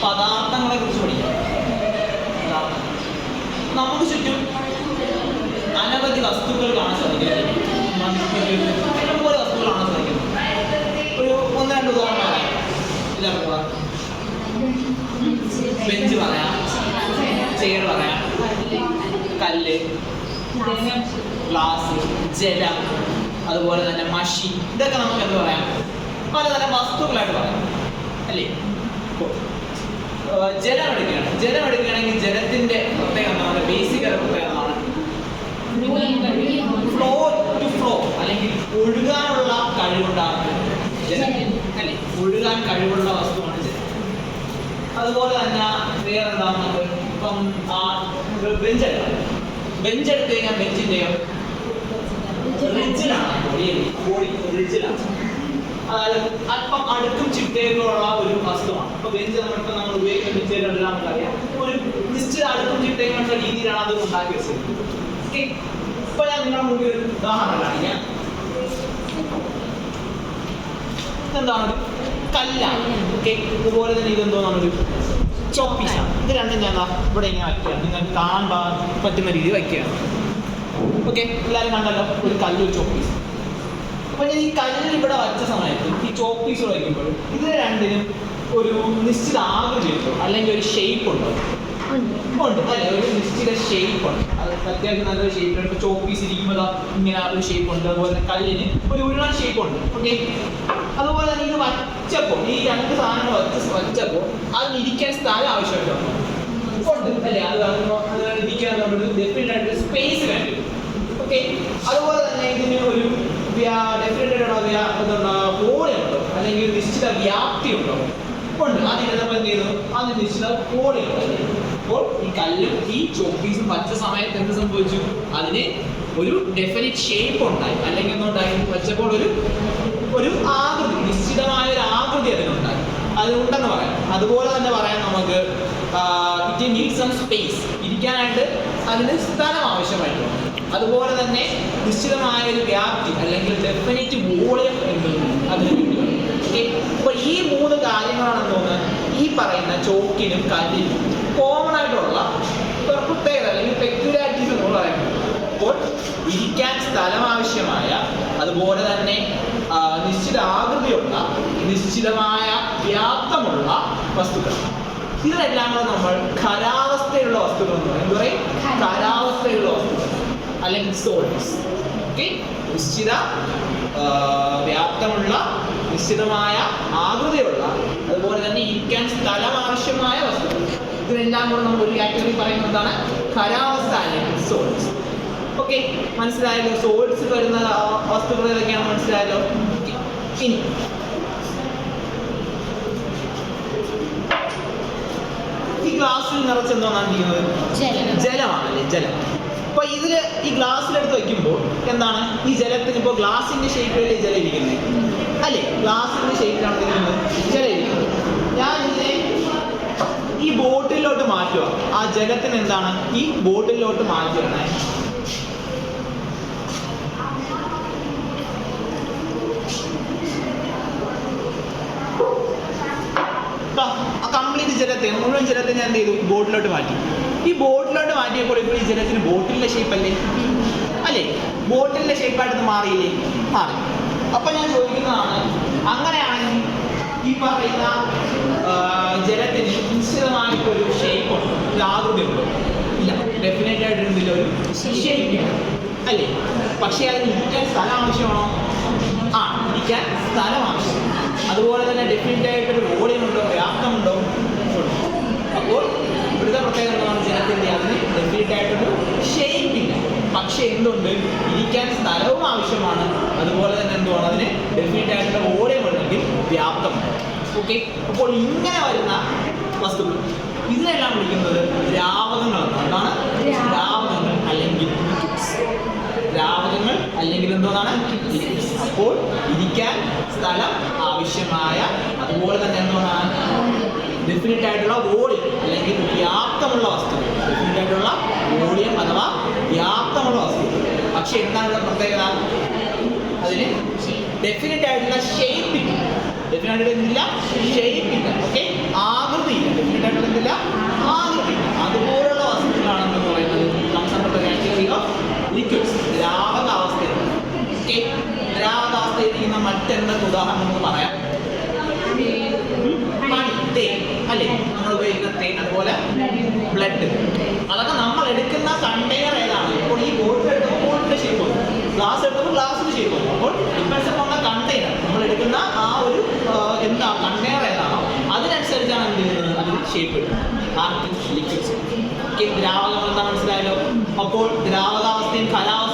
പദാർത്ഥങ്ങളെ കുറിച്ച് പഠിക്കാം. നമുക്ക് ചുറ്റും അനവധി വസ്തുക്കൾ കാണാൻ സാധിക്കും. ഇഷ്ടംപോലെ വസ്തുക്കൾ കാണാൻ സാധിക്കും. ഒരു 1-2 ഉദാഹരണം പറയാം. ഇതാ ബെഞ്ച് പറയാം, ചെയർ പറയാം, കല്ല്, ഗ്ലാസ്, ജലം, അതുപോലെ തന്നെ മഷി. ഇതൊക്കെ നമുക്ക് എന്ത് പറയാം? പലതരം വസ്തുക്കളായിട്ട് പറയാം അല്ലേ? ജലം എടുക്കുകയാണെങ്കിൽ ജലത്തിന്റെ പ്രത്യേകത എന്താണ്? ബേസിക് പ്രത്യേകതയാണ് ഫ്ലോ ടു ഫ്ലോ, അല്ലെങ്കിൽ ഒഴുകാനുള്ള കഴിവുണ്ടാണ് ജലം അല്ലേ? ഒഴുകാൻ കഴിവുള്ള വസ്തുവാണ് ജലം. അതുപോലെ തന്നെ വേറെ എന്താണ്? നമുക്ക് ഇപ്പം ബെഞ്ച് എടുത്തു കഴിഞ്ഞാൽ ബെഞ്ചിന്റെ റിജിലാണ്, റിജിലാണ്. അതായത് അല്പം അടുക്കും ചിട്ടയുള്ള ഒരു വസ്തുവാണ്. അപ്പൊ ബെഞ്ച് നമ്മൾ ഉപയോഗിക്കുന്ന ബെഞ്ചുകളെല്ലാം നമുക്കറിയാം ഒരു നിശ്ചിത അടുക്കും ചിട്ടയുള്ള രീതിയിലാണ് അത് ഉണ്ടാക്കി വെച്ചിരിക്കുന്നത്. ഓക്കെ, ഇപ്പൊ ഞാൻ നിങ്ങളുടെ മുമ്പിൽ ഒരു ഉദാഹരണം കാണിക്കാം. എന്താണ്? കല്ലാണ്. ഓക്കെ, ഇതുപോലെ തന്നെ ഇതെന്തോന്നാണ്? ഒരു ചോപ്പീസാണ്. ഇത് രണ്ടും ഞാൻ ഇവിടെ ഇങ്ങനെ വയ്ക്കുകയാണ്. നിങ്ങൾക്ക് കാണാൻ പറ്റുന്ന രീതിയിൽ വയ്ക്കുകയാണ്. ഓക്കെ, എല്ലാവരും കണ്ടല്ലോ, ഒരു കല്ല്, ഒരു ചോപ്പീസ്. അപ്പൊ ഞാൻ ഈ കല്ല് ഇവിടെ വച്ച സമയത്ത് ഈ ചോപ്പീസ് വയ്ക്കുമ്പോൾ ഇതിന് രണ്ടിനും ഒരു നിശ്ചിത ആകൃതി ഉണ്ടോ, അല്ലെങ്കിൽ ഒരു ഷേപ്പ് ഉണ്ടോ? ഉണ്ട് അല്ലെ? ഒരു നിശ്ചിത ഷേപ്പ് ഉണ്ട്. അത് അത്യാവശ്യം നല്ലൊരു ഷേപ്പ് ഉണ്ട്. ചോപ്പീസ് ഇരിക്കുമ്പോൾ ഇങ്ങനെ ഒരു ഷേപ്പ് ഉണ്ട്. അതുപോലെ തന്നെ കല്ലിന് ഒരു ഉരുളൻ ഷേപ്പ് ഉണ്ട്. ഓക്കെ, അതുപോലെ തന്നെ ഇത് വച്ചപ്പോൾ ഈ രണ്ട് സാധനങ്ങൾ വച്ചപ്പോൾ അതിന് ഇരിക്കാൻ സ്ഥലം ആവശ്യമുണ്ടോ? ഉണ്ട് അല്ലേ? അത് ഇരിക്കാൻ നമ്മൾ ഡെഫിനറ്റ് ആയിട്ട് സ്പേസ് വേണ്ടി. ഓക്കെ, അതുപോലെ തന്നെ ഇതിന് ഒരു ഡെഫിനറ്റ് വോളിയം ഉണ്ടോ, അല്ലെങ്കിൽ ഒരു നിശ്ചിത വ്യാപ്തി ഉണ്ടോ? ഉണ്ട്. അതിന് നമ്മൾ എന്ത് ചെയ്യുന്നു? അതിന് നിശ്ചിത വോളിയം ഉണ്ട്. അപ്പോൾ ഈ കല്ലും ഈ ചോപ്പീസും വച്ച സമയത്ത് എന്ത് സംഭവിച്ചു? അതിന് ഒരു ഡെഫിനിറ്റ് ഷേപ്പ് ഉണ്ടായി, അല്ലെങ്കിൽ എന്തുണ്ടായി? വച്ചപ്പോൾ ഒരു ആകൃതി, നിശ്ചിതമായ ഒരു ആകൃതി അതിനുണ്ടായി. അതുണ്ടെന്ന് പറയാം. അതുപോലെ തന്നെ പറയാം നമുക്ക് ഇറ്റ് നീഡ് സം സ്പേസ്, ഇരിക്കാനായിട്ട് അതിന് സ്ഥലം ആവശ്യമായിട്ടുണ്ട്. അതുപോലെ തന്നെ നിശ്ചിതമായ ഒരു വ്യാപ്തി, അല്ലെങ്കിൽ ഡെഫിനിറ്റ് വോളിയം അതിന് വേണ്ടി. ഓക്കെ, അപ്പോൾ ഈ 3 കാര്യങ്ങളാണെന്ന് തോന്നുന്നത് ഈ പറയുന്ന ചോക്കിനും കല്ലിനും കോമൺ ആയിട്ടുള്ള പ്രത്യേകത, അല്ലെങ്കിൽ പെക്യുലാരിറ്റീസ് എന്ന് പറയുന്നത്. അപ്പോൾ ഇരിക്കാൻ സ്ഥലം ആവശ്യമായ, അതുപോലെ തന്നെ നിശ്ചിത ആകൃതിയുള്ള, നിശ്ചിതമായ വ്യാപ്തമുള്ള വസ്തുക്കൾ, ഇതിനെല്ലാം കൂടെ നമ്മൾ ഖരാവസ്ഥയിലുള്ള വസ്തുക്കൾ എന്ന് പറയും. എന്താ പറയും? ഖരാവസ്ഥയിലുള്ള വസ്തുക്കൾ അല്ലെങ്കിൽ സോളിഡ്സ്. ഓക്കെ, നിശ്ചിത വ്യാപ്തമുള്ള, നിശ്ചിതമായ ആകൃതിയുള്ള, അതുപോലെ തന്നെ ഇരിക്കാൻ സ്ഥലം ആവശ്യമായ വസ്തുക്കൾ, ഇതിനെല്ലാം കൂടെ നമ്മൾ ഒരു കാറ്റഗറി പറയുന്നതാണ് ഖരാവസ്ഥ അല്ലെങ്കിൽ സോളിഡ്സ്. ഓക്കെ, മനസ്സിലായല്ലോ? സോളിഡ്സ് വരുന്ന വസ്തുക്കൾ ഏതൊക്കെയാണ് മനസ്സിലായല്ലോ? ഇനി ഈ ഗ്ലാസ്സിൽ നിറച്ചെന്തോന്നാണ് ചെയ്യുന്നത്? ജലമാണല്ലേ? ജലം. അപ്പൊ ഇതില് ഈ ഗ്ലാസ്സിലെടുത്ത് വയ്ക്കുമ്പോൾ എന്താണ്? ഈ ജലത്തിന് ഇപ്പോൾ ഗ്ലാസിന്റെ ഷേപ്പിലല്ലേ ജലം ഇരിക്കുന്നത് അല്ലേ? ഗ്ലാസിന്റെ ഷേപ്പിലാണ് ജലം ഇരിക്കുന്നത്. ഞാൻ ഇതിനെ ഈ ബോട്ടിലോട്ട് മാറ്റുക. ആ ജലത്തിന് എന്താണ്? ഈ ബോട്ടിലോട്ട് മാറ്റുകയാണ്. കംപ്ലീറ്റ് ജലത്തെ, മുഴുവൻ ജലത്തെ ഞാൻ എന്ത് ചെയ്തു? ബോട്ടിലോട്ട് മാറ്റി. ഈ ബോട്ടിലോട്ട് മാറ്റിയപ്പോൾ ഇപ്പോൾ ഈ ജലത്തിന് ബോട്ടിലിന്റെ ഷേപ്പ് അല്ലേ? ബോട്ടിലിന്റെ ഷേപ്പായിട്ട് മാറിയില്ലേ? മാറി. അപ്പൊ ഞാൻ ചോദിക്കുന്നതാണ്, അങ്ങനെയാണെങ്കിൽ ഈ പറയുന്ന ജലത്തിന് നിശ്ചിതമായിട്ടൊരു ഷേപ്പ് ഉണ്ടോ, ഒരു ആകൃതി ഉണ്ടോ? ഇല്ല, ഡെഫിനറ്റ് ആയിട്ടിരുന്നില്ല, ഒരു ഷേപ്പ് അല്ലേ? പക്ഷേ അതിന് ഇരിക്കാൻ സ്ഥലം ആവശ്യമാണോ? ആ, ഇരിക്കാൻ സ്ഥലം ആവശ്യം. അതുപോലെ തന്നെ ഡെഫിനറ്റ് ആയിട്ടൊരു വോളിയം ഉണ്ടോ, വ്യാപ്തമുണ്ടോ? അപ്പോൾ ഇവിടുത്തെ പ്രത്യേകത എന്താണ്? ജലത്തിന്റെ അതിന് ഡെഫിനറ്റ് ആയിട്ടൊരു ഷേപ്പ് ഇല്ല, പക്ഷെ എന്തുണ്ട്? ഇരിക്കാൻ സ്ഥലവും ആവശ്യമാണ്. അതുപോലെ തന്നെ എന്തുവാണ്? അതിന് ഡെഫിനറ്റ് ആയിട്ടുള്ള വോളിയം ഉണ്ടെങ്കിൽ വ്യാപ്തമുണ്ട്. ഓക്കെ, അപ്പോൾ ഇങ്ങനെ വരുന്ന വസ്തുക്കൾ ഇതിനെല്ലാം വിളിക്കുന്നത് ദ്രാവകങ്ങൾ എന്നാണ്. ദ്രാവകങ്ങൾ അല്ലെങ്കിൽ ദ്രാവകങ്ങൾ അല്ലെങ്കിൽ എന്തോന്നാണ്? അപ്പോൾ ഇരിക്കാൻ സ്ഥലം ആവശ്യമായ, അതുപോലെ തന്നെ എന്താണ്? ഡെഫിനറ്റ് ആയിട്ടുള്ള വോളിയം അല്ലെങ്കിൽ വ്യാപ്തമുള്ള വസ്തുക്കൾ. ഡെഫിനറ്റ് ആയിട്ടുള്ള വോളിയം അഥവാ വ്യാപ്തമുള്ള വസ്തുക്കൾ. പക്ഷെ എന്താണ് പ്രത്യേകത? അതിന് ഡെഫിനറ്റ് ആയിട്ടുള്ള ഷേപ്പ് ഡെഫിനറ്റ് ആയിട്ട് എന്തില്ല, ഷേപ്പ് ഇല്ല. ഓക്കെ, ആകൃതി ഇല്ല. ഡെഫിനറ്റ് ആയിട്ട് എന്തില്ല, ആകൃതി ഇല്ല. അതുപോലുള്ള വസ്തുക്കളാണെന്ന് പറയുന്നത് നമ്മുടെ കാറ്റഗറി ഓഫ് ലിക്വിഡ്സ്, ദ്രാവകാവസ്ഥയാണ്. ഓക്കെ, ദ്രാവകാവസ്ഥയിരിക്കുന്ന മറ്റെന്തൊക്കെ ഉദാഹരണം നമുക്ക് പറയാം? മണി, തേൻ അല്ലേ, നമ്മൾ ഉപയോഗിക്കുന്ന തേൻ, അതുപോലെ ബ്ലഡ്. അതൊക്കെ നമ്മൾ എടുക്കുന്ന കണ്ടെയ്നർ ഏതാണ്? ഇപ്പോൾ ഈ ബോട്ടിൽ എടുക്കുമ്പോൾ ബോട്ടിന്റെ ഷേപ്പ് വരും, ഗ്ലാസ് എടുക്കുമ്പോൾ ഗ്ലാസിന്റെ ഷേപ്പ് വരും. അപ്പോൾ ഡിപ്പെൻഡ്സ് ഓൺ ദ കണ്ടെയ്നർ, നമ്മൾ എടുക്കുന്ന ആ ഒരു എന്താ കണ്ടെയ്നർ ഏതാണോ അതിനനുസരിച്ചാണ് എന്ത് ചെയ്യുന്നത്, അതിന് ഷേപ്പ് ഇടുന്നത്. ലിക്വിഡ്സ്. ഓക്കെ, ദ്രാവകം എന്താ മനസ്സിലായല്ലോ. അപ്പോൾ ദ്രാവകാവസ്ഥയും ഖരാവസ്ഥയും